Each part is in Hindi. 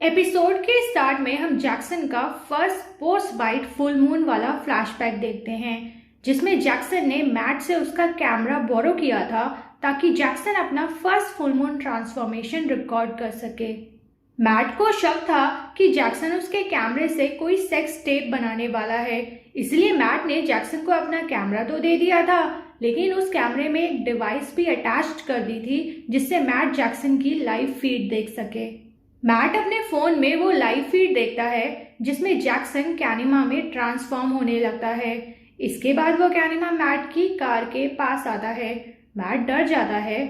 एपिसोड के स्टार्ट में हम जैक्सन का first post bite full moon वाला फ्लैशबैक देखते हैं, जिसमें जैक्सन ने मैट से उसका कैमरा बोरो किया था ताकि जैक्सन अपना first full moon transformation record कर सके। मैट को शक था कि जैक्सन उसके कैमरे से कोई सेक्स टेप बनाने वाला है, इसलिए मैट ने जैक्सन को अपना कैमरा तो दे दिया था, लेकिन उस कैमरे में एक डिवाइस भी अटैच कर दी थी जिससे मैट जैक्सन की लाइव फीड देख सके। मैट अपने फोन में वो लाइव फीड देखता है जिसमें जैक्सन कैनिमा में ट्रांसफॉर्म होने लगता है। इसके बाद वो कैनिमा मैट की कार के पास आता है। मैट डर जाता है।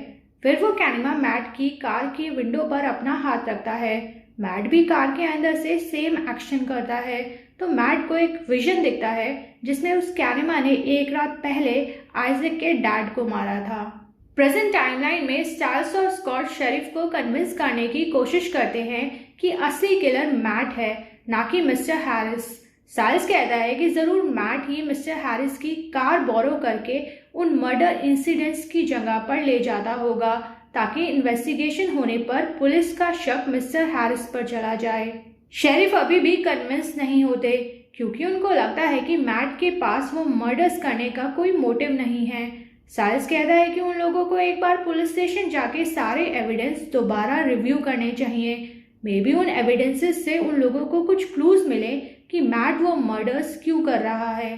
फिर वो कैनिमा मैट की कार की विंडो पर अपना हाथ रखता है। मैट भी कार के अंदर से सेम एक्शन करता है तो मैट को एक विजन दिखता है जिसमें उस कैनिमा ने एक रात पहले आइजैक के डैड को मारा था। प्रेजेंट टाइमलाइन में स्टाइल्स और स्कॉट शेरिफ को कन्विंस करने की कोशिश करते हैं कि असली किलर मैट है, ना कि मिस्टर हैरिस। स्टाइल्स कहता है कि जरूर मैट ही मिस्टर हैरिस की कार बोरो करके उन मर्डर इंसिडेंट्स की जगह पर ले जाता होगा ताकि इन्वेस्टिगेशन होने पर पुलिस का शक मिस्टर हैरिस पर चला जाए। शेरिफ अभी भी कन्विंस नहीं होते क्योंकि उनको लगता है कि मैट के पास वो मर्डर्स करने का कोई मोटिव नहीं है। साइल्स कहता है कि उन लोगों को एक बार पुलिस स्टेशन जाके सारे एविडेंस दोबारा रिव्यू करने चाहिए। मे बी उन एविडेंसेस से उन लोगों को कुछ क्लूज मिले कि मैट वो मर्डर्स क्यों कर रहा है।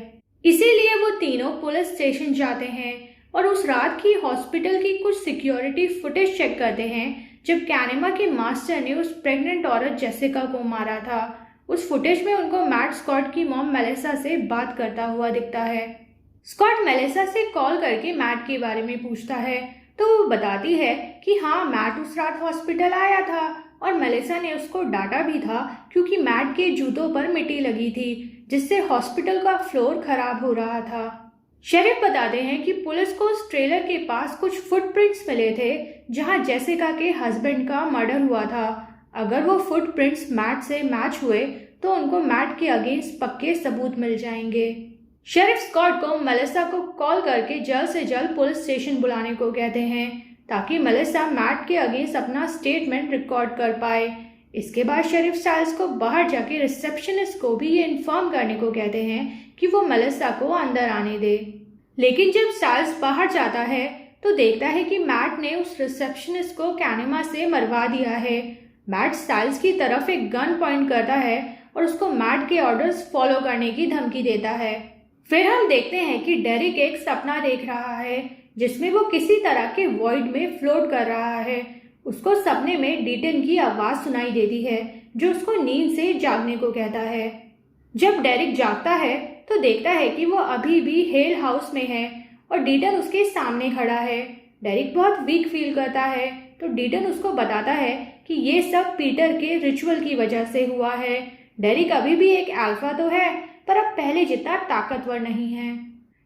इसीलिए वो तीनों पुलिस स्टेशन जाते हैं और उस रात की हॉस्पिटल की कुछ सिक्योरिटी फुटेज चेक करते हैं जब कैनिमा के मास्टर ने उस प्रेग्नेंट औरत जेसिका को मारा था। उस फुटेज में उनको मैट स्कॉट की मॉम मेलिसा से बात करता हुआ दिखता है। स्कॉट मेलिसा से कॉल करके मैट के बारे में पूछता है तो वो बताती है कि हाँ, मैट उस रात हॉस्पिटल आया था और मेलिसा ने उसको डांटा भी था क्योंकि मैट के जूतों पर मिट्टी लगी थी जिससे हॉस्पिटल का फ्लोर खराब हो रहा था। शेरिफ बताते हैं कि पुलिस को उस ट्रेलर के पास कुछ फुटप्रिंट्स मिले थे जहां जेसिका के हस्बैंड का मर्डर हुआ था। अगर वो फुटप्रिंट्स मैट से मैच हुए तो उनको मैट के अगेंस्ट पक्के सबूत मिल जाएंगे। शेरिफ स्कॉट को मेलिसा को कॉल करके जल्द से जल्द पुलिस स्टेशन बुलाने को कहते हैं ताकि मेलिसा मैट के अगेंस्ट अपना स्टेटमेंट रिकॉर्ड कर पाए। इसके बाद शेरिफ स्टाइल्स को बाहर जाके रिसेप्शनिस्ट को भी ये इन्फॉर्म करने को कहते हैं कि वो मेलिसा को अंदर आने दे। लेकिन जब स्टाइल्स बाहर जाता है तो देखता है कि मैट ने उस रिसेप्शनिस्ट को कैनिमा से मरवा दिया है। मैट स्टाइल्स की तरफ एक गन पॉइंट करता है और उसको मैट के ऑर्डर्स फॉलो करने की धमकी देता है। फिर हम देखते हैं कि डेरिक एक सपना देख रहा है जिसमें वो किसी तरह के वॉइड में फ्लोट कर रहा है। उसको सपने में डीटन की आवाज सुनाई देती है जो उसको नींद से जागने को कहता है। जब डेरिक जागता है तो देखता है कि वो अभी भी हेल हाउस में है और डीटन उसके सामने खड़ा है। डेरिक बहुत वीक फील करता है तो डीटन उसको बताता है कि ये सब पीटर के रिचुअल की वजह से हुआ है। डेरिक अभी भी एक अल्फा तो है पर अब पहले जितना ताकतवर नहीं है।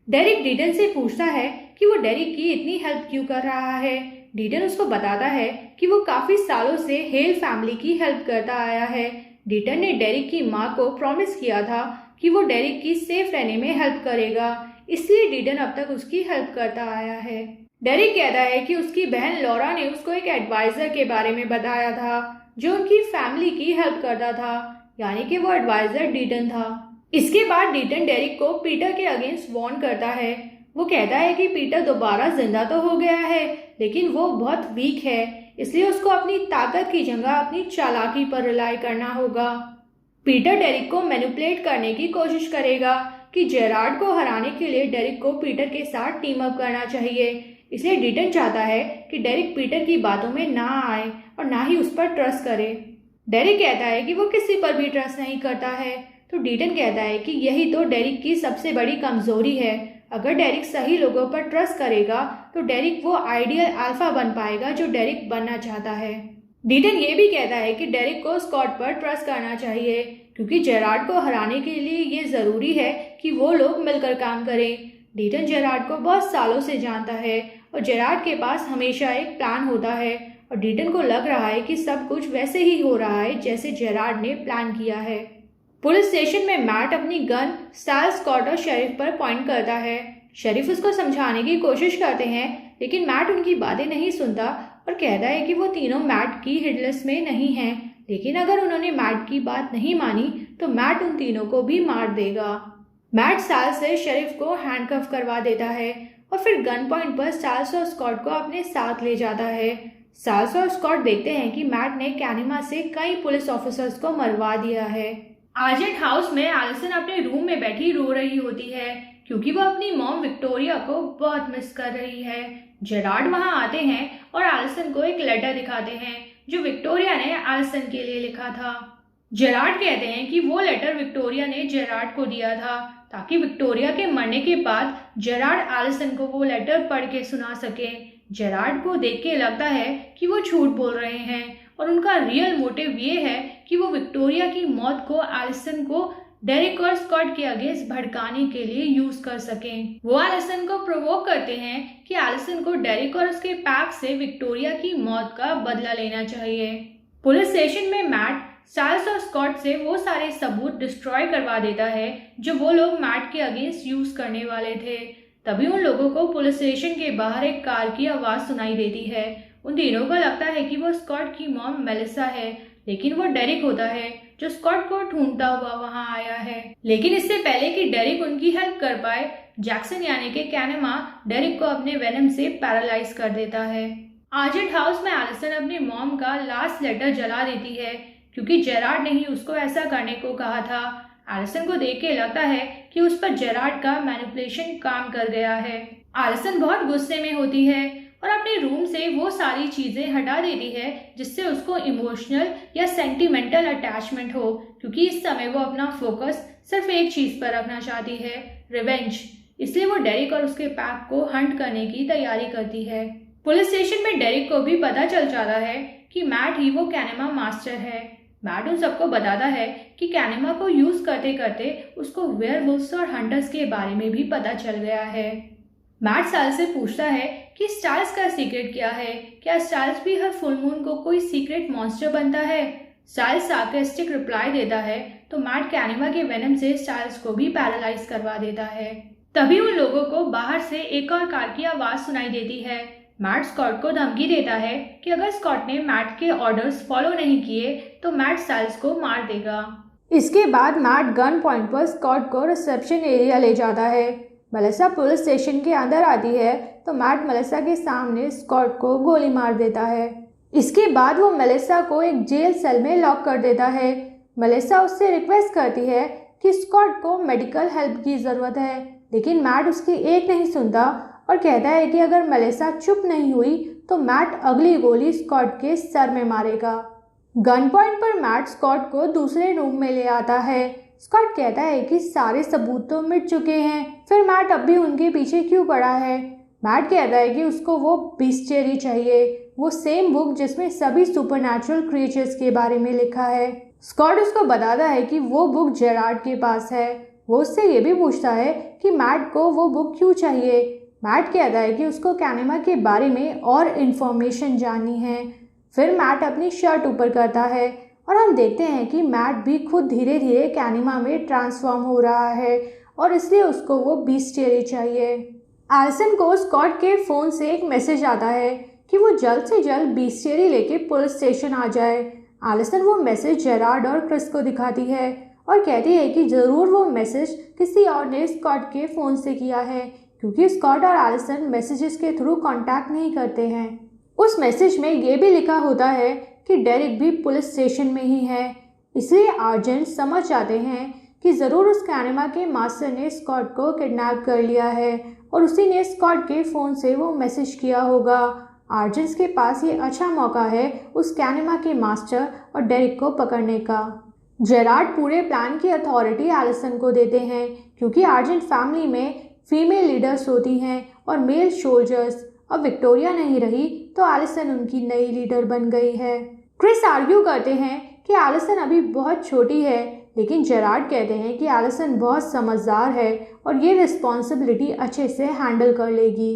डेरिक डीटन से पूछता है कि वो डेरिक की इतनी हेल्प क्यों कर रहा है। डीटन उसको बताता है कि वो काफी सालों से हेल फैमिली की हेल्प करता आया है। डीटन ने डेरिक की माँ को प्रॉमिस किया था कि वो डेरिक की सेफ रहने में हेल्प करेगा, इसलिए डीटन अब तक उसकी हेल्प करता आया है। डेरिक कहता है कि उसकी बहन लॉरा ने उसको एक एडवाइजर के बारे में बताया था जो उनकी फैमिली की हेल्प करता था, यानी कि वो एडवाइजर डीटन था। इसके बाद डीटन डेरिक को पीटर के अगेंस्ट वार्न करता है। वो कहता है कि पीटर दोबारा जिंदा तो हो गया है लेकिन वो बहुत वीक है, इसलिए उसको अपनी ताकत की जगह अपनी चालाकी पर रिलाई करना होगा। पीटर डेरिक को मैनिपुलेट करने की कोशिश करेगा कि जेरार्ड को हराने के लिए डेरिक को पीटर के साथ टीम अप करना चाहिए। इसलिए डीटन चाहता है कि डेरिक पीटर की बातों में ना आए और ना ही उस पर ट्रस्ट करे। डेरिक कहता है कि वो किसी पर भी ट्रस्ट नहीं करता है तो डीटन कहता है कि यही तो डेरिक की सबसे बड़ी कमजोरी है। अगर डेरिक सही लोगों पर ट्रस्ट करेगा तो डेरिक वो आइडियल अल्फा बन पाएगा जो डेरिक बनना चाहता है। डीटन ये भी कहता है कि डेरिक को स्कॉट पर ट्रस्ट करना चाहिए क्योंकि जेरार्ड को हराने के लिए ये जरूरी है कि वो लोग मिलकर काम करें। डीटन जेरार्ड को बहुत सालों से जानता है और जेरार्ड के पास हमेशा एक प्लान होता है और डीटन को लग रहा है कि सब कुछ वैसे ही हो रहा है जैसे जेरार्ड ने प्लान किया है। पुलिस स्टेशन में मैट अपनी गन स्टाइल्स, स्कॉट और शेरिफ पर पॉइंट करता है। शेरिफ उसको समझाने की कोशिश करते हैं लेकिन मैट उनकी बातें नहीं सुनता और कहता है कि वो तीनों मैट की हिट लिस्ट में नहीं हैं, लेकिन अगर उन्होंने मैट की बात नहीं मानी तो मैट उन तीनों को भी मार देगा। मैट साल्स से शरीफ को हैंडकफ करवा देता है और फिर गन पॉइंट पर साल्स और स्कॉट को अपने साथ ले जाता है। साल्स और स्कॉट देखते हैं कि मैट ने कैनिमा से कई पुलिस ऑफिसर्स को मरवा दिया है। आर्जेंट हाउस में एलिसन अपने रूम में बैठी रो रही होती है क्योंकि वो अपनी मॉम विक्टोरिया को बहुत मिस कर रही है। जेरार्ड वहां आते हैं और एलिसन को एक लेटर दिखाते हैं जो विक्टोरिया ने एलिसन के लिए लिखा था। जेरार्ड कहते हैं कि वो लेटर विक्टोरिया ने जेरार्ड को दिया था ताकि विक्टोरिया के मरने के बाद जेरार्ड एलिसन को वो लेटर पढ़ के सुना सके। जेरार्ड को देख के लगता है कि वो झूठ बोल रहे हैं और उनका रियल मोटिव ये है कि वो विक्टोरिया की मौत को एलिसन को डेरिक और स्कॉट के अगेंस्ट भड़काने के लिए यूज कर सकें। वो एलिसन को प्रोवोक करते हैं कि एलिसन को डेरिक और उसके पैक से विक्टोरिया की मौत का बदला लेना चाहिए। पुलिस स्टेशन में मैट साल्स और स्कॉट से वो सारे सबूत डिस्ट्रॉय करवा देता है जो वो लोग मैट के अगेंस्ट यूज करने वाले थे। तभी उन लोगों को पुलिस स्टेशन के बाहर एक कार की आवाज सुनाई देती है। उन तीनों को लगता है कि वो स्कॉट की मॉम मेलिसा है, लेकिन वो डेरिक होता है जो स्कॉट को ढूंढता हुआ वहां आया है। लेकिन इससे पहले कि डेरिक उनकी हेल्प कर पाए, जैक्सन यानी कि कैनेमा डेरिक को अपने वेनम से पैरालाइज कर देता है। आर्जेंट हाउस में एलिसन अपनी मॉम का लास्ट लेटर जला देती है क्योंकि जेरार्ड ने ही उसको ऐसा करने को कहा था। एलिसन को देख के लगता है कि उस पर जेरार्ड का मैनिपुलेशन काम कर गया है। एलिसन बहुत गुस्से में होती है और अपने रूम से वो सारी चीजें हटा देती है जिससे उसको इमोशनल या सेंटिमेंटल अटैचमेंट हो, क्योंकि इस समय वो अपना फोकस सिर्फ एक चीज पर रखना चाहती है, रिवेंज। इसलिए वो डेरिक और उसके पैक को हंट करने की तैयारी करती है। पुलिस स्टेशन में डेरिक को भी पता चल जाता है कि मैट ही वो कैनेमा मास्टर है। मैट उन सबको बताता है कि कैनेमा को यूज करते करते उसको वेयरवुल्व्स और हंटर्स के बारे में भी पता चल गया है। मैट साल्स से पूछता है कि स्टाइल्स का सीक्रेट क्या है, क्या स्टाइल्स भी हर फुल मून को कोई सीक्रेट मॉन्स्टर बनता है। स्टाइल्स सार्कास्टिक रिप्लाई देता है तो मैट कैनेमा के वेनम से स्टाइल्स को भी पैरालाइज करवा देता है। तभी उन लोगों को बाहर से एक और कार की आवाज सुनाई देती है। मैट स्कॉट को धमकी देता है कि अगर स्कॉट ने मैट के ऑर्डर्स फॉलो नहीं किए तो मैट स्टाइल्स को मार देगा। इसके बाद मैट गन पॉइंट पर स्कॉट को रिसेप्शन एरिया ले जाता है। मेलिसा पुलिस स्टेशन के अंदर आती है तो मैट मेलिसा के सामने स्कॉट को गोली मार देता है। इसके बाद वो मेलिसा को एक जेल सेल में लॉक कर देता है। मेलिसा उससे रिक्वेस्ट करती है कि स्कॉट को मेडिकल हेल्प की ज़रूरत है, लेकिन मैट उसकी एक नहीं सुनता और कहता है कि अगर मेलिसा चुप नहीं हुई तो मैट अगली गोली स्कॉट के सर में मारेगा। गन पॉइंट पर मैट स्कॉट को दूसरे रूम में ले आता है। स्कॉट कहता है कि सारे सबूत तो मिट चुके हैं, फिर मैट अब भी उनके पीछे क्यों पड़ा है। मैट कहता है कि उसको वो बीस्टियरी चाहिए, वो सेम बुक जिसमें सभी सुपरनैचुरल क्रिएचर्स के बारे में लिखा है। स्कॉट उसको बताता है कि वो बुक जेरार्ड के पास है। वो उससे ये भी पूछता है कि मैट को वो बुक क्यों चाहिए। मैट कहता है कि उसको कैनेमा के बारे में और इन्फॉर्मेशन जाननी है। फिर मैट अपनी शर्ट ऊपर करता है और हम देखते हैं कि मैट भी खुद धीरे धीरे कैनेमा में ट्रांसफॉर्म हो रहा है और इसलिए उसको वो बीस्टियरी चाहिए। एलिसन को स्कॉट के फ़ोन से एक मैसेज आता है कि वो जल्द से जल्द बीस्टियरी लेके पुलिस स्टेशन आ जाए। एलिसन वो मैसेज जेरार्ड और क्रिस को दिखाती है और कहती है कि ज़रूर वो मैसेज किसी और ने स्कॉट के फ़ोन से किया है, क्योंकि स्कॉट और एलिसन मैसेजेस के थ्रू कांटेक्ट नहीं करते हैं। उस मैसेज में ये भी लिखा होता है कि डेरिक भी पुलिस स्टेशन में ही है। इसलिए आर्जेंट समझ जाते हैं कि ज़रूर उस कैनेमा के मास्टर ने स्कॉट को किडनैप कर लिया है और उसी ने स्कॉट के फ़ोन से वो मैसेज किया होगा। आर्जेंट्स के पास ये अच्छा मौका है उस कैनेमा के मास्टर और डेरिक को पकड़ने का। जेरार्ड पूरे प्लान की अथॉरिटी एलिसन को देते हैं, क्योंकि आर्जेंट फैमिली में फीमेल लीडर्स होती हैं और मेल सोल्जर्स। अब विक्टोरिया नहीं रही तो एलिसन उनकी नई लीडर बन गई है। क्रिस आर्ग्यू करते हैं कि एलिसन अभी बहुत छोटी है, लेकिन जेरार्ड कहते हैं कि एलिसन बहुत समझदार है और ये रिस्पॉन्सिबिलिटी अच्छे से हैंडल कर लेगी।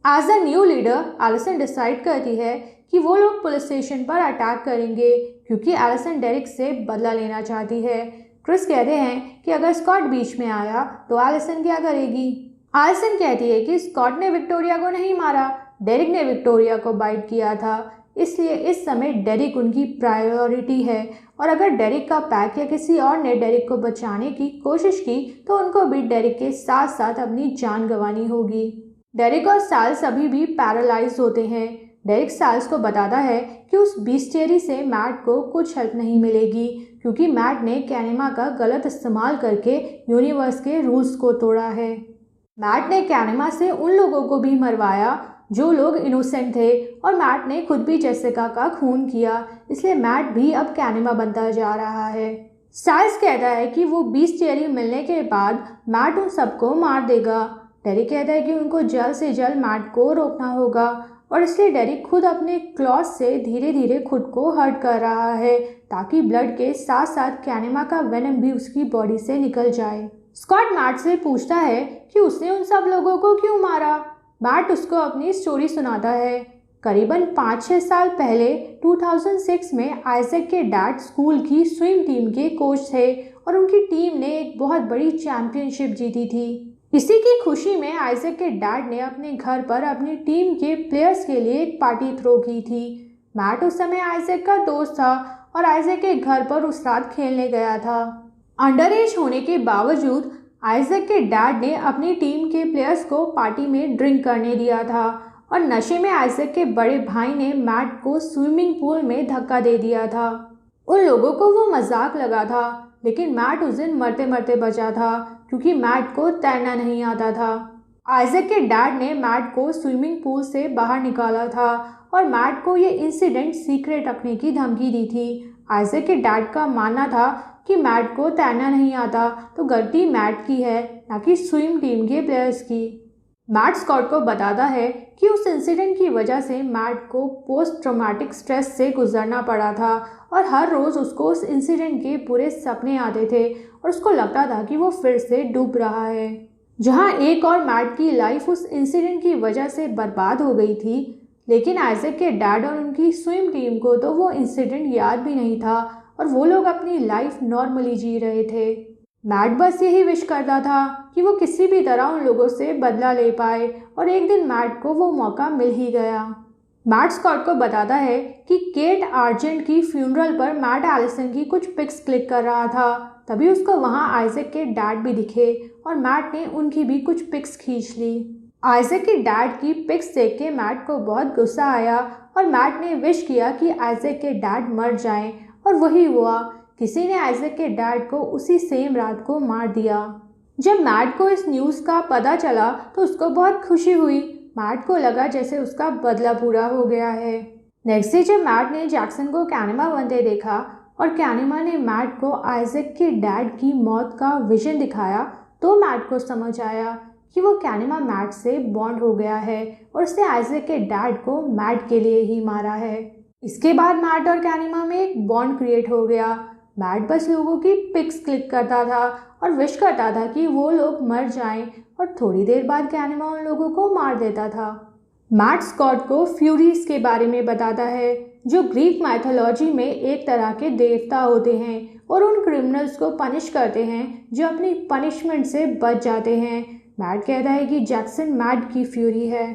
As a new leader Alison decide करती है कि वो लोग पुलिस स्टेशन पर अटैक करेंगे, क्योंकि एलिसन डेरिक से बदला लेना चाहती है। क्रिस कहते हैं कि अगर स्कॉट बीच में आया तो एलिसन क्या करेगी। एलिसन कहती है कि स्कॉट ने विक्टोरिया को नहीं मारा, डेरिक ने विक्टोरिया को बाइट किया था। इसलिए इस समय डेरिक उनकी प्रायोरिटी है और अगर डेरिक का पैक या किसी और ने डेरिक को बचाने की कोशिश की तो उनको भी डेरिक के साथ साथ अपनी जान गंवानी होगी। डेरिक और साल्स अभी भी पैरालाइज होते हैं। डेरिक साल्स को बताता है कि उस बीस्टियरी से मैट को कुछ हेल्प नहीं मिलेगी क्योंकि मैट ने कैनिमा का गलत इस्तेमाल करके यूनिवर्स के रूल्स को तोड़ा है। मैट ने कैनिमा से उन लोगों को भी मरवाया जो लोग इनोसेंट थे और मैट ने खुद भी जेसिका का खून किया, इसलिए मैट भी अब कैनिमा बनता जा रहा है। साल्स कहता है कि वो बीस्टियरी मिलने के बाद मैट उन सबको मार देगा। डेरिक कहता है कि उनको जल्द से जल्द मैट को रोकना होगा और इसलिए डेरिक खुद अपने क्लॉज से धीरे धीरे खुद को हर्ट कर रहा है ताकि ब्लड के साथ साथ कैनिमा का वेनम भी उसकी बॉडी से निकल जाए। स्कॉट मैट से पूछता है कि उसने उन सब लोगों को क्यों मारा। मैट उसको अपनी स्टोरी सुनाता है। करीबन 5-6 साल पहले 2006 में आइजैक के डैड स्कूल की स्विम टीम के कोच थे और उनकी टीम ने एक बहुत बड़ी चैंपियनशिप जीती थी। इसी की खुशी में आइजैक के डैड ने अपने घर पर अपनी टीम के प्लेयर्स के लिए एक पार्टी थ्रो की थी। मैट उस समय आइजैक का दोस्त था और आइजैक के घर पर उस रात खेलने गया था। अंडर एज होने के बावजूद आइजैक के डैड ने अपनी टीम के प्लेयर्स को पार्टी में ड्रिंक करने दिया था और नशे में आइजैक के बड़े भाई ने मैट को स्विमिंग पूल में धक्का दे दिया था। उन लोगों को वो मजाक लगा था लेकिन मैट उस दिन मरते मरते बचा था क्योंकि मैट को तैरना नहीं आता था। आइजैक के डैड ने मैट को स्विमिंग पूल से बाहर निकाला था और मैट को ये इंसिडेंट सीक्रेट रखने की धमकी दी थी। आइजैक के डैड का मानना था कि मैट को तैरना नहीं आता तो गलती मैट की है, ना कि स्विम टीम के प्लेयर्स की। मैट स्कॉट को बताता है कि उस इंसिडेंट की वजह से मैट को पोस्ट ट्रॉमेटिक स्ट्रेस से गुजरना पड़ा था और हर रोज़ उसको उस इंसिडेंट के बुरे सपने आते थे और उसको लगता था कि वो फिर से डूब रहा है। जहां एक और मैट की लाइफ उस इंसिडेंट की वजह से बर्बाद हो गई थी, लेकिन आइजैक के डैड और उनकी स्विम टीम को तो वो इंसिडेंट याद भी नहीं था और वो लोग अपनी लाइफ नॉर्मली जी रहे थे। मैट बस यही विश करता था कि वो किसी भी तरह उन लोगों से बदला ले पाए और एक दिन मैट को वो मौका मिल ही गया। मैट स्कॉट को बताता है कि केट आर्जेंट की फ्यूनरल पर मैट एलिसन की कुछ पिक्स क्लिक कर रहा था। तभी उसको वहाँ आइजैक के डैड भी दिखे और मैट ने उनकी भी कुछ पिक्स खींच ली। आइजैक के डैड की पिक्स देख के मैट को बहुत गुस्सा आया और मैट ने विश किया कि आइजैक के डैड मर जाएं और वही हुआ। किसी ने आइजैक के डैड को उसी सेम रात को मार दिया। जब मैट को इस न्यूज़ का पता चला तो उसको बहुत खुशी हुई। मैट को लगा जैसे उसका बदला पूरा हो गया है। नेक्स्ट डे जब मैट ने जैक्सन को कैनिमा बनते देखा और कैनिमा ने मैट को आइजैक के डैड की मौत का विजन दिखाया तो मैट को समझ आया कि वो कैनिमा मैट से बॉन्ड हो गया है और उसने आइजैक के डैड को मैट के लिए ही मारा है। इसके बाद मैट और कैनिमा में एक बॉन्ड क्रिएट हो गया। मैट बस लोगों की पिक्स क्लिक करता था और विश करता था कि वो लोग मर जाएं और थोड़ी देर बाद कैनिमा उन लोगों को मार देता था। मैट स्कॉट को फ्यूरीज के बारे में बताता है जो ग्रीक माइथोलॉजी में एक तरह के देवता होते हैं और उन क्रिमिनल्स को पनिश करते हैं जो अपनी पनिशमेंट से बच जाते हैं। मैट कहता है कि जैक्सन मैट की फ्यूरी है।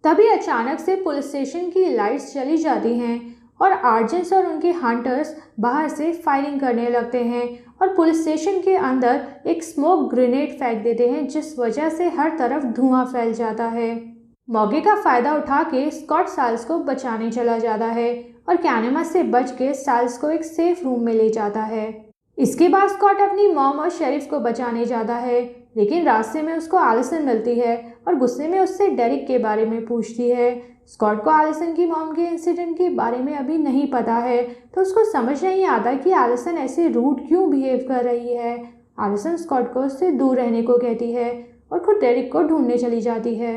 तभी अचानक से पुलिस स्टेशन की लाइट्स चली जाती हैं और आर्जेंट्स और उनके हंटर्स बाहर से फायरिंग करने लगते हैं और पुलिस स्टेशन के अंदर एक स्मोक ग्रेनेड फेंक देते हैं जिस वजह से हर तरफ धुआं फैल जाता है। मौके का फ़ायदा उठा के स्कॉट साल्स को बचाने चला जाता है और कैनिमा से बच के साल्स को एक सेफ रूम में ले जाता है। इसके बाद स्कॉट अपनी मॉम और शेरिफ को बचाने जाता है, लेकिन रास्ते में उसको एलिसन मिलती है और गुस्से में उससे डेरिक के बारे में पूछती है। स्कॉट को एलिसन की मॉम के इंसिडेंट के बारे में अभी नहीं पता है तो उसको समझ नहीं आता कि एलिसन ऐसे रूड क्यों बिहेव कर रही है। एलिसन स्कॉट को उससे दूर रहने को कहती है और खुद डेरिक को ढूंढने चली जाती है।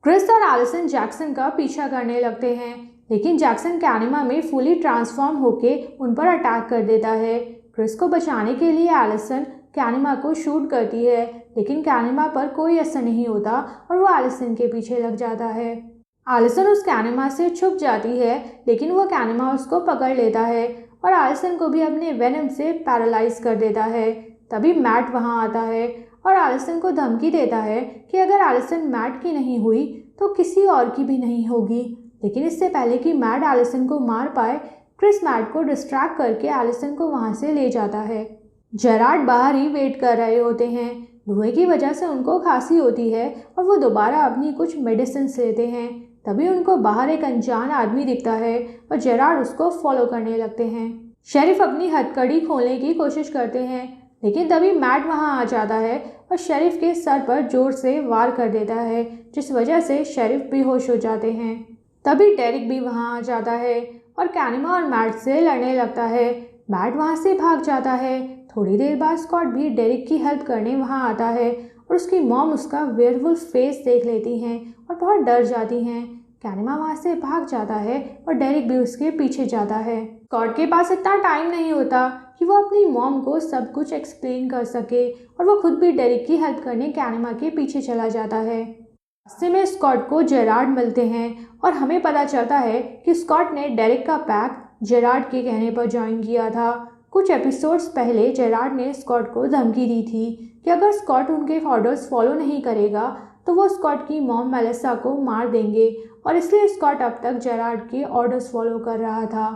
क्रिस और एलिसन जैक्सन का पीछा करने लगते हैं, लेकिन जैक्सन कैनिमा में फुली ट्रांसफॉर्म होके उन पर अटैक कर देता है। क्रिस को बचाने के लिए एलिसन कैनिमा को शूट करती है, लेकिन कैनिमा पर कोई असर नहीं होता और वो एलिसन के पीछे लग जाता है। एलिसन उस कैनिमा से छुप जाती है, लेकिन वो कैनिमा उसको पकड़ लेता है और एलिसन को भी अपने वेनम से पैरालाइज कर देता है। तभी मैट वहाँ आता है और एलिसन को धमकी देता है कि अगर एलिसन मैट की नहीं हुई तो किसी और की भी नहीं होगी, लेकिन इससे पहले कि मैट एलिसन को मार पाए, क्रिस मैट को डिस्ट्रैक्ट करके एलिसन को वहां से ले जाता है। जेरार्ड बाहर ही वेट कर रहे होते हैं। धुएं की वजह से उनको खांसी होती है और वो दोबारा अपनी कुछ मेडिसिन लेते हैं। तभी उनको बाहर एक अनजान आदमी दिखता है और जेरार्ड उसको फॉलो करने लगते हैं। शेरिफ अपनी हथकड़ी खोलने की कोशिश करते हैं, लेकिन तभी मैट वहां आ जाता है और शेरिफ के सर पर जोर से वार कर देता है, जिस वजह से शेरिफ बेहोश हो जाते हैं। तभी डेरिक भी वहां आ जाता है और कैनिमा और मैट से लड़ने लगता है। मैट वहां से भाग जाता है। थोड़ी देर बाद स्कॉट भी डेरिक की हेल्प करने वहां आता है और उसकी मॉम उसका वेयरवुल्फ फेस देख लेती हैं और बहुत डर जाती हैं। कैनिमा वहां से भाग जाता है और डेरिक भी उसके पीछे जाता है। स्कॉट के पास इतना टाइम नहीं होता कि वो अपनी मॉम को सब कुछ एक्सप्लेन कर सके और वो खुद भी डेरिक की हेल्प करने कैनिमा के पीछे चला जाता है। रास्ते में स्कॉट को जेरार्ड मिलते हैं और हमें पता चलता है कि स्कॉट ने डेरिक का पैक जेरार्ड के कहने पर ज्वाइन किया था। कुछ एपिसोड्स पहले जेरार्ड ने स्कॉट को धमकी दी थी कि अगर स्कॉट उनके ऑर्डर्स फॉलो नहीं करेगा तो वो स्कॉट की मॉम मेलिसा को मार देंगे, और इसलिए स्कॉट अब तक जेरार्ड के ऑर्डर्स फॉलो कर रहा था।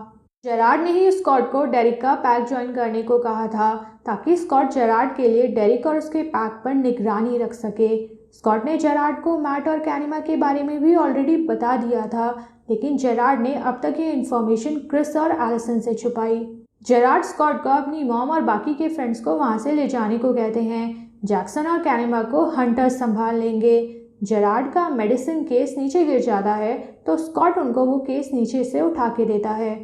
जेरार्ड ने ही स्कॉट को डेरिक का पैक ज्वाइन करने को कहा था ताकि स्कॉट जेरार्ड के लिए डेरिक और उसके पैक पर निगरानी रख सके। स्कॉट ने जेरार्ड को मैट और कैनिमा के बारे में भी ऑलरेडी बता दिया था, लेकिन जेरार्ड ने अब तक ये इन्फॉर्मेशन क्रिस और एलिसन से छुपाई। जेरार्ड स्कॉट को अपनी मॉम और बाकी के फ्रेंड्स को वहां से ले जाने को कहते हैं। जैक्सन और कैनिमा को हंटर्स संभाल लेंगे। जेरार्ड का मेडिसिन केस नीचे गिर जाता है तो स्कॉट उनको वो केस नीचे से उठा के देता है।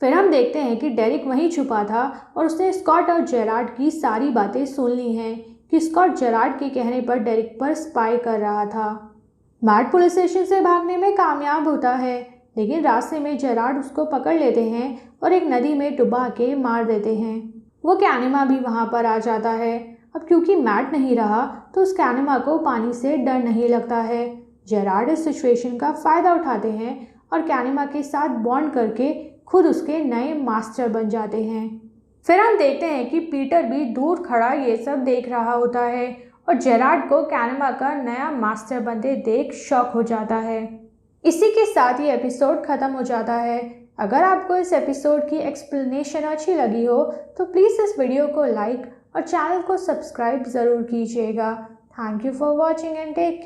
फिर हम देखते हैं कि डेरिक वहीं छुपा था और उसने स्कॉट और जेरार्ड की सारी बातें सुन ली हैं कि स्कॉट जेरार्ड के कहने पर डेरिक पर स्पाई कर रहा था। मैट पुलिस स्टेशन से भागने में कामयाब होता है, लेकिन रास्ते में जेरार्ड उसको पकड़ लेते हैं और एक नदी में डुबा के मार देते हैं। वो कैनिमा भी वहां पर आ जाता है। अब क्योंकि मैट नहीं रहा तो उस कैनिमा को पानी से डर नहीं लगता है। जेरार्ड इस सिचुएशन का फायदा उठाते हैं और कैनिमा के साथ बॉन्ड करके खुद उसके नए मास्टर बन जाते हैं। फिर हम देखते हैं कि पीटर भी दूर खड़ा ये सब देख रहा होता है और जेरार्ड को कैनिमा का नया मास्टर बनते देख शॉक हो जाता है। इसी के साथ ये एपिसोड खत्म हो जाता है। अगर आपको इस एपिसोड की एक्सप्लेनेशन अच्छी लगी हो तो प्लीज़ इस वीडियो को लाइक और चैनल को सब्सक्राइब ज़रूर कीजिएगा। Thank you for watching and take care.